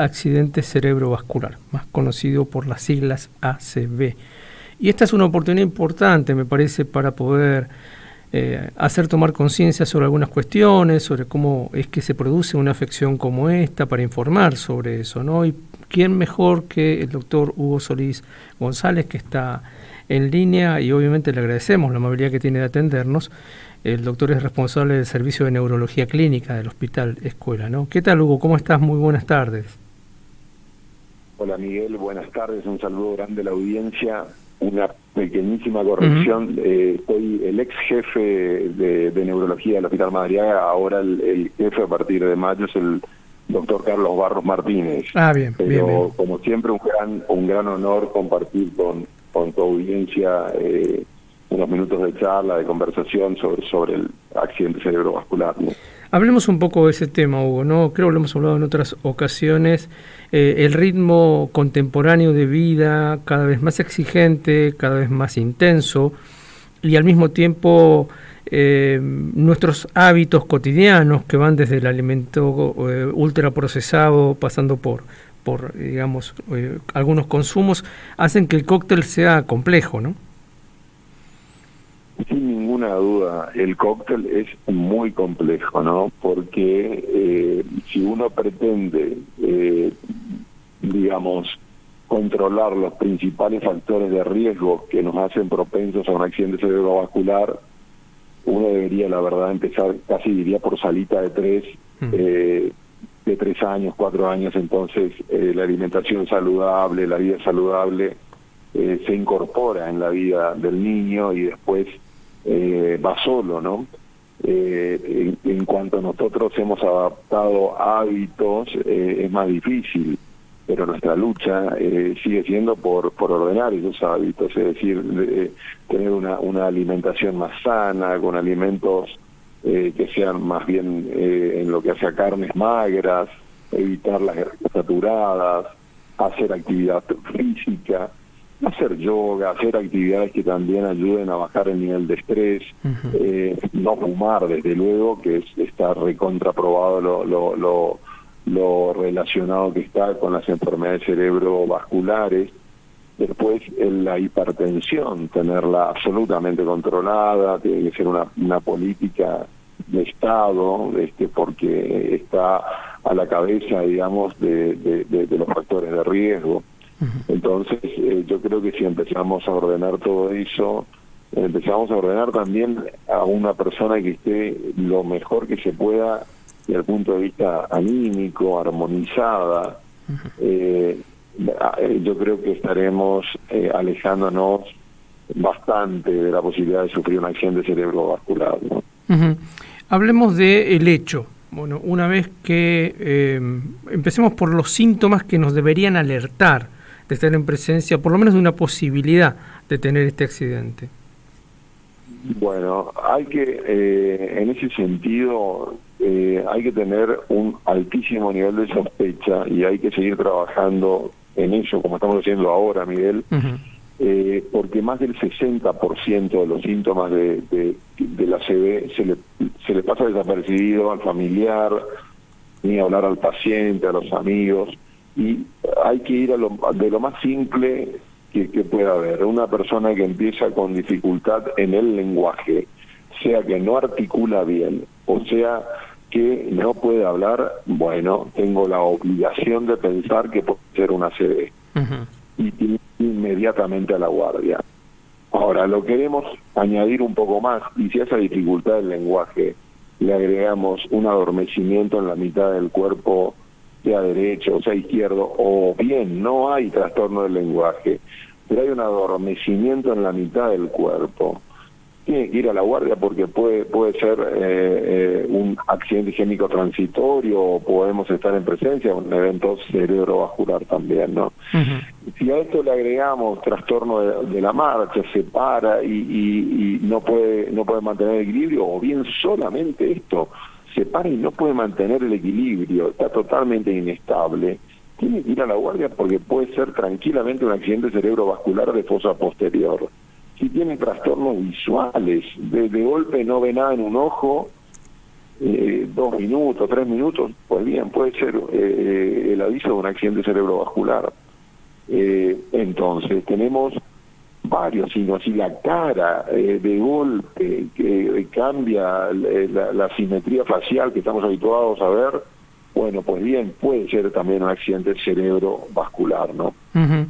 Accidente cerebrovascular, más conocido por las siglas ACV. Y esta es una oportunidad importante, me parece, para poder hacer tomar conciencia sobre algunas cuestiones, sobre cómo es que se produce una afección como esta, para informar sobre eso, ¿no? Y quién mejor que el doctor Hugo Solís González, que está en línea, y obviamente le agradecemos la amabilidad que tiene de atendernos. El doctor es responsable del servicio de neurología clínica del Hospital Escuela, ¿no? ¿Qué tal, Hugo? ¿Cómo estás? Muy buenas tardes. Hola Miguel, buenas tardes, un saludo grande a la audiencia. Una pequeñísima corrección, soy el ex jefe de neurología del Hospital Madariaga, ahora el jefe a partir de mayo es el doctor Carlos Barros Martínez. Bien, Pero bien. como siempre un gran honor compartir con tu audiencia unos minutos de charla, de conversación sobre el accidente cerebrovascular, ¿no? Hablemos un poco de ese tema, Hugo, ¿no? Creo que lo hemos hablado en otras ocasiones. El ritmo contemporáneo de vida, cada vez más exigente, cada vez más intenso, y al mismo tiempo nuestros hábitos cotidianos, que van desde el alimento ultraprocesado, pasando por digamos, algunos consumos, hacen que el cóctel sea complejo, ¿no? Sin ninguna duda, el cóctel es muy complejo, ¿no? Porque si uno pretende, digamos, controlar los principales factores de riesgo que nos hacen propensos a un accidente cerebrovascular, uno debería, la verdad, empezar, casi diría, por salita de 3 años, 4 años. Entonces la alimentación saludable, la vida saludable se incorpora en la vida del niño y después va solo, ¿no? En cuanto nosotros hemos adaptado hábitos, es más difícil, pero nuestra lucha sigue siendo por ordenar esos hábitos, es decir, tener una alimentación más sana, con alimentos que sean más bien en lo que hace a carnes magras, evitar las grasas saturadas, hacer actividad física, hacer yoga, hacer actividades que también ayuden a bajar el nivel de estrés, no fumar, desde luego, que está recontraprobado lo relacionado que está con las enfermedades cerebrovasculares. Después la hipertensión, tenerla absolutamente controlada, tiene que ser una política de Estado, porque está a la cabeza, digamos, de los factores de riesgo. Entonces, yo creo que si empezamos a ordenar todo eso, empezamos a ordenar también a una persona que esté lo mejor que se pueda desde el punto de vista anímico, armonizada, yo creo que estaremos alejándonos bastante de la posibilidad de sufrir un accidente cerebrovascular, ¿no? Hablemos del hecho. Bueno, una vez que empecemos por los síntomas que nos deberían alertar de estar en presencia, por lo menos de una posibilidad de tener este accidente. Bueno, hay que, en ese sentido, hay que tener un altísimo nivel de sospecha y hay que seguir trabajando en eso, como estamos haciendo ahora, Miguel, porque más del 60% de los síntomas de la ACV se le pasa desapercibido al familiar, ni hablar al paciente, a los amigos, y hay que ir de lo más simple que pueda haber. Una persona que empieza con dificultad en el lenguaje, sea que no articula bien, o sea que no puede hablar, bueno, tengo la obligación de pensar que puede ser una ACV. Y inmediatamente a la guardia. Ahora, lo queremos añadir un poco más, y si a esa dificultad del lenguaje le agregamos un adormecimiento en la mitad del cuerpo, sea derecho o sea izquierdo, o bien no hay trastorno del lenguaje, pero hay un adormecimiento en la mitad del cuerpo, tiene que ir a la guardia porque puede ser un accidente isquémico transitorio, o podemos estar en presencia de un evento cerebrovascular también, ¿no? Si a esto le agregamos trastorno de la marcha, se para y no puede mantener el equilibrio, o bien solamente esto, se para y no puede mantener el equilibrio, está totalmente inestable, tiene que ir a la guardia porque puede ser tranquilamente un accidente cerebrovascular de fosa posterior. Si tiene trastornos visuales, de golpe no ve nada en un ojo, 2 minutos, 3 minutos, pues bien, puede ser el aviso de un accidente cerebrovascular. Entonces, tenemos varios signos, y la cara de golpe que cambia la simetría facial que estamos habituados a ver, bueno, pues bien, puede ser también un accidente cerebrovascular, ¿no? Uh-huh.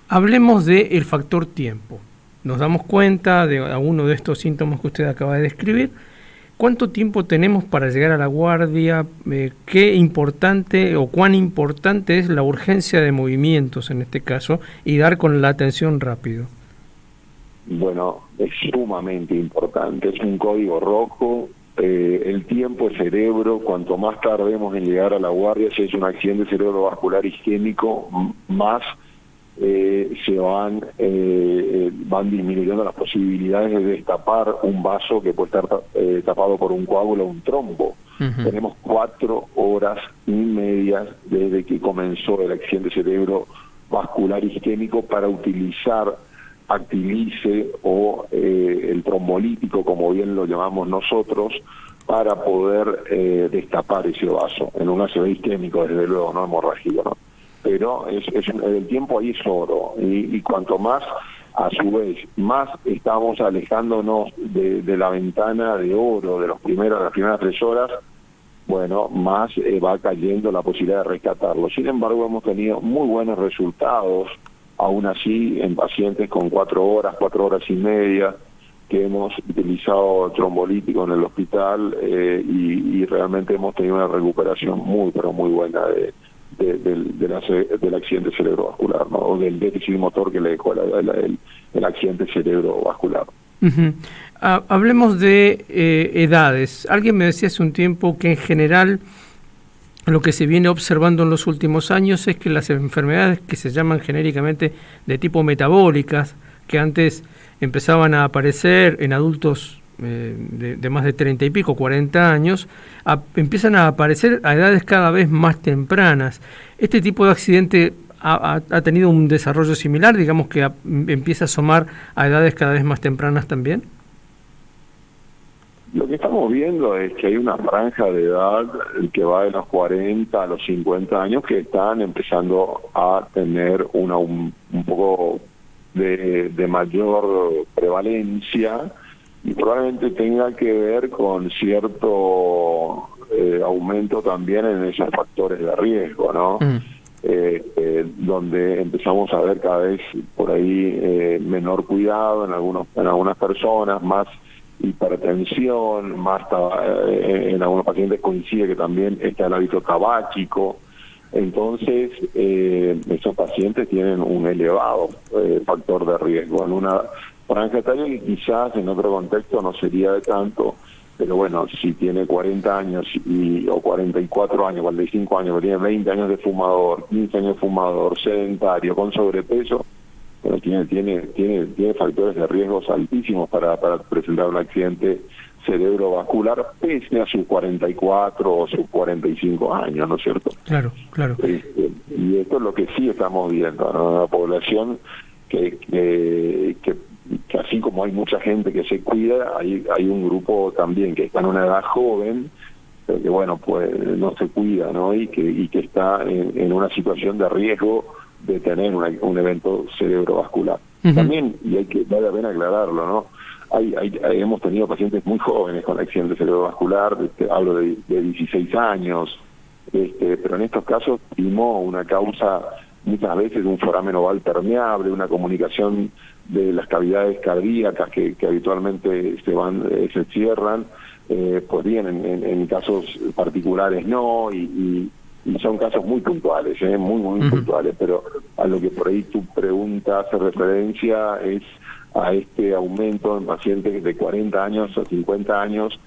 Hablemos del factor tiempo. Nos damos cuenta de alguno de estos síntomas que usted acaba de describir. ¿Cuánto tiempo tenemos para llegar a la guardia? ¿Qué importante o cuán importante es la urgencia de movimientos en este caso y dar con la atención rápido? Bueno, es sumamente importante, es un código rojo. El tiempo es cerebro. Cuanto más tardemos en llegar a la guardia, si es un accidente cerebrovascular isquémico, más se van disminuyendo las posibilidades de destapar un vaso que puede estar tapado por un coágulo o un trombo. Uh-huh. Tenemos 4 horas y media desde que comenzó el accidente cerebrovascular isquémico para utilizar Activise o el trombolítico, como bien lo llamamos nosotros, para poder destapar ese vaso en un ACV isquémico, desde luego, no hemorrágico, ¿no? Pero el tiempo ahí es oro, y cuanto más, a su vez, más estamos alejándonos de la ventana de oro de las primeras 3 horas, bueno, más va cayendo la posibilidad de rescatarlo. Sin embargo, hemos tenido muy buenos resultados, aún así, en pacientes con 4 horas y media, que hemos utilizado trombolítico en el hospital, y realmente hemos tenido una recuperación muy, pero muy buena del accidente cerebrovascular, ¿no? O del déficit motor que le dejó el accidente cerebrovascular. Uh-huh. Hablemos de edades. Alguien me decía hace un tiempo que en general lo que se viene observando en los últimos años es que las enfermedades que se llaman genéricamente de tipo metabólicas, que antes empezaban a aparecer en adultos de más de 30 y pico, 40 años, empiezan a aparecer a edades cada vez más tempranas. ¿Este tipo de accidente ha tenido un desarrollo similar, digamos que empieza a asomar a edades cada vez más tempranas también? Lo que estamos viendo es que hay una franja de edad que va de los 40 a los 50 años que están empezando a tener un poco de mayor prevalencia, y probablemente tenga que ver con cierto aumento también en esos factores de riesgo, ¿no? Donde empezamos a ver cada vez por ahí menor cuidado en algunas personas, más hipertensión, más en algunos pacientes coincide que también está el hábito tabáquico. Entonces, esos pacientes tienen un elevado factor de riesgo en una franja etaria que quizás en otro contexto no sería de tanto, pero bueno, si tiene 40 años o 44 años, 45 años, pero tiene 20 años de fumador, 15 años de fumador, sedentario, con sobrepeso, bueno, tiene factores de riesgos altísimos para presentar un accidente cerebrovascular pese a sus 44 o sus 45 años, ¿no es cierto? Claro, claro. Y esto es lo que sí estamos viendo, ¿no? Una población que así como hay mucha gente que se cuida, hay un grupo también que está en una edad joven, pero que bueno, pues no se cuida, ¿no? Y que está en una situación de riesgo de tener un evento cerebrovascular. Uh-huh. También, y vale la pena aclararlo, ¿no? Hemos tenido pacientes muy jóvenes con accidente cerebrovascular, hablo de 16 años, pero en estos casos vimos una causa muchas veces de un foramen oval permeable, una comunicación de las cavidades cardíacas que habitualmente se cierran, pues bien, en casos particulares no, y son casos muy puntuales, muy puntuales, pero a lo que por ahí tu pregunta hace referencia es a este aumento en pacientes de 40 años a 50 años,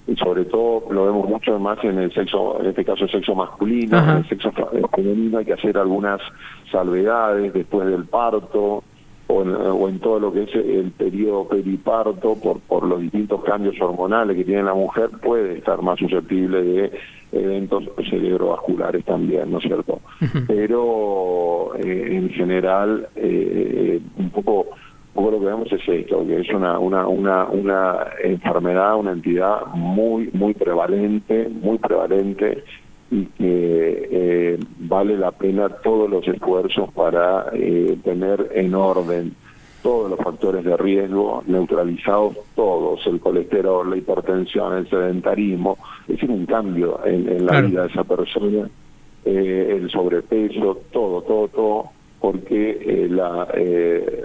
y sobre todo lo vemos mucho más en el sexo, en este caso el sexo masculino. Uh-huh. En el sexo femenino hay que hacer algunas salvedades después del parto o en todo lo que es el periodo periparto, por los distintos cambios hormonales que tiene la mujer, puede estar más susceptible de eventos cerebrovasculares también, ¿no es cierto? Uh-huh. Pero en general un poco poco lo que vemos es esto, que es una enfermedad, una entidad muy prevalente, y que vale la pena todos los esfuerzos para tener en orden todos los factores de riesgo, neutralizados todos, el colesterol, la hipertensión, el sedentarismo, es decir, un cambio en la vida de esa persona, el sobrepeso, todo, porque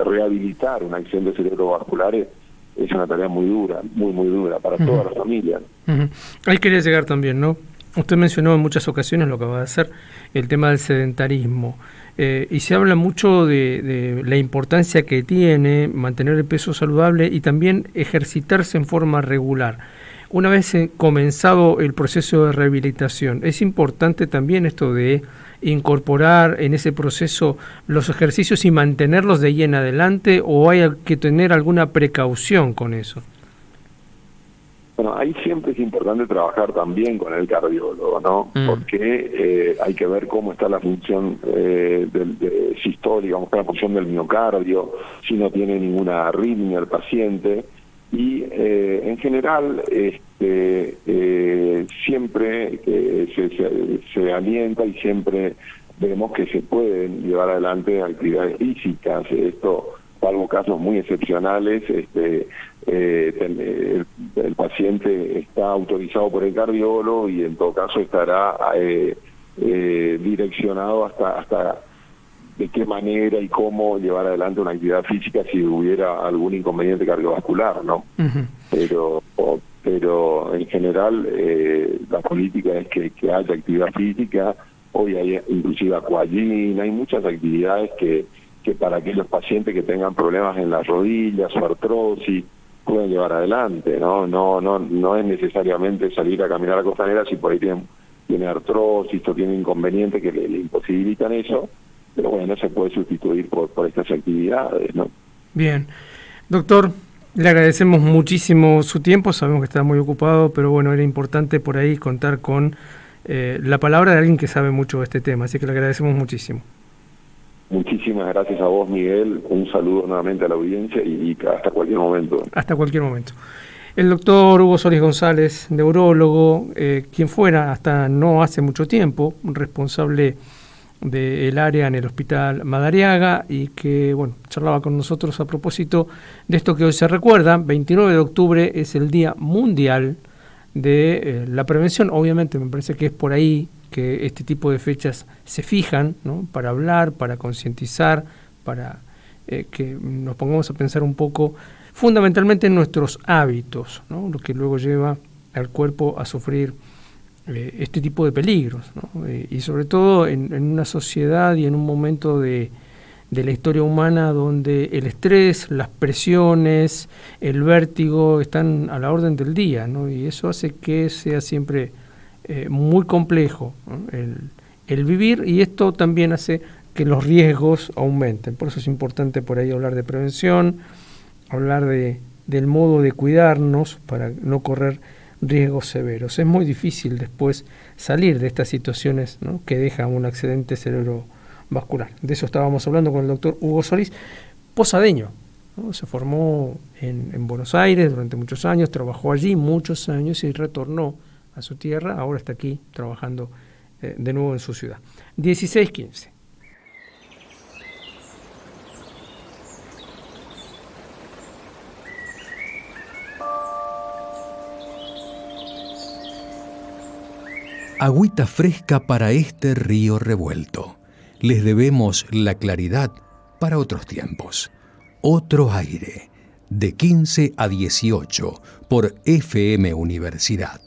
rehabilitar un accidente cerebrovascular es una tarea muy dura para toda la familia. Ahí quería llegar también, ¿no? Usted mencionó en muchas ocasiones lo que va a hacer el tema del sedentarismo, y se habla mucho de la importancia que tiene mantener el peso saludable y también ejercitarse en forma regular. Una vez comenzado el proceso de rehabilitación, es importante también esto de incorporar en ese proceso los ejercicios y mantenerlos de ahí en adelante, ¿o hay que tener alguna precaución con eso? Bueno, ahí siempre es importante trabajar también con el cardiólogo, ¿no? Porque hay que ver cómo está la función sistólica, cómo está la función del miocardio, si no tiene ninguna arritmia el paciente. Y en general siempre se alienta y siempre vemos que se pueden llevar adelante actividades físicas. Esto, salvo casos muy excepcionales, el paciente está autorizado por el cardiólogo y en todo caso estará direccionado hasta de qué manera y cómo llevar adelante una actividad física si hubiera algún inconveniente cardiovascular, ¿no? Pero en general la política es que haya actividad física. Hoy hay inclusive aquagym, hay muchas actividades que para aquellos pacientes que tengan problemas en las rodillas o artrosis pueden llevar adelante, no es necesariamente salir a caminar a Costanera si por ahí tiene artrosis o tiene inconvenientes que le imposibilitan eso, pero bueno, se puede sustituir por estas actividades, ¿no? Bien. Doctor, le agradecemos muchísimo su tiempo, sabemos que está muy ocupado, pero bueno, era importante por ahí contar con la palabra de alguien que sabe mucho de este tema, así que le agradecemos muchísimo. Muchísimas gracias a vos, Miguel. Un saludo nuevamente a la audiencia y hasta cualquier momento. Hasta cualquier momento. El doctor Hugo Solís González, neurólogo, quien fuera hasta no hace mucho tiempo responsable del área en el Hospital Madariaga y que, bueno, charlaba con nosotros a propósito de esto que hoy se recuerda. 29 de octubre es el Día Mundial de la Prevención. Obviamente me parece que es por ahí que este tipo de fechas se fijan, ¿no? Para hablar, para concientizar, para que nos pongamos a pensar un poco fundamentalmente en nuestros hábitos, ¿no? Lo que luego lleva al cuerpo a sufrir este tipo de peligros, ¿no? Y sobre todo en una sociedad y en un momento de la historia humana donde el estrés, las presiones, el vértigo están a la orden del día, ¿no? Y eso hace que sea siempre muy complejo, ¿no? el vivir, y esto también hace que los riesgos aumenten. Por eso es importante por ahí hablar de prevención, hablar del modo de cuidarnos para no correr riesgos severos. Es muy difícil después salir de estas situaciones, ¿no? Que dejan un accidente cerebrovascular. De eso estábamos hablando con el doctor Hugo Solís, posadeño, ¿no? Se formó en Buenos Aires durante muchos años, trabajó allí muchos años y retornó a su tierra. Ahora está aquí trabajando de nuevo en su ciudad. 16:15. Agüita fresca para este río revuelto. Les debemos la claridad para otros tiempos. Otro aire, de 15 a 18, por FM Universidad.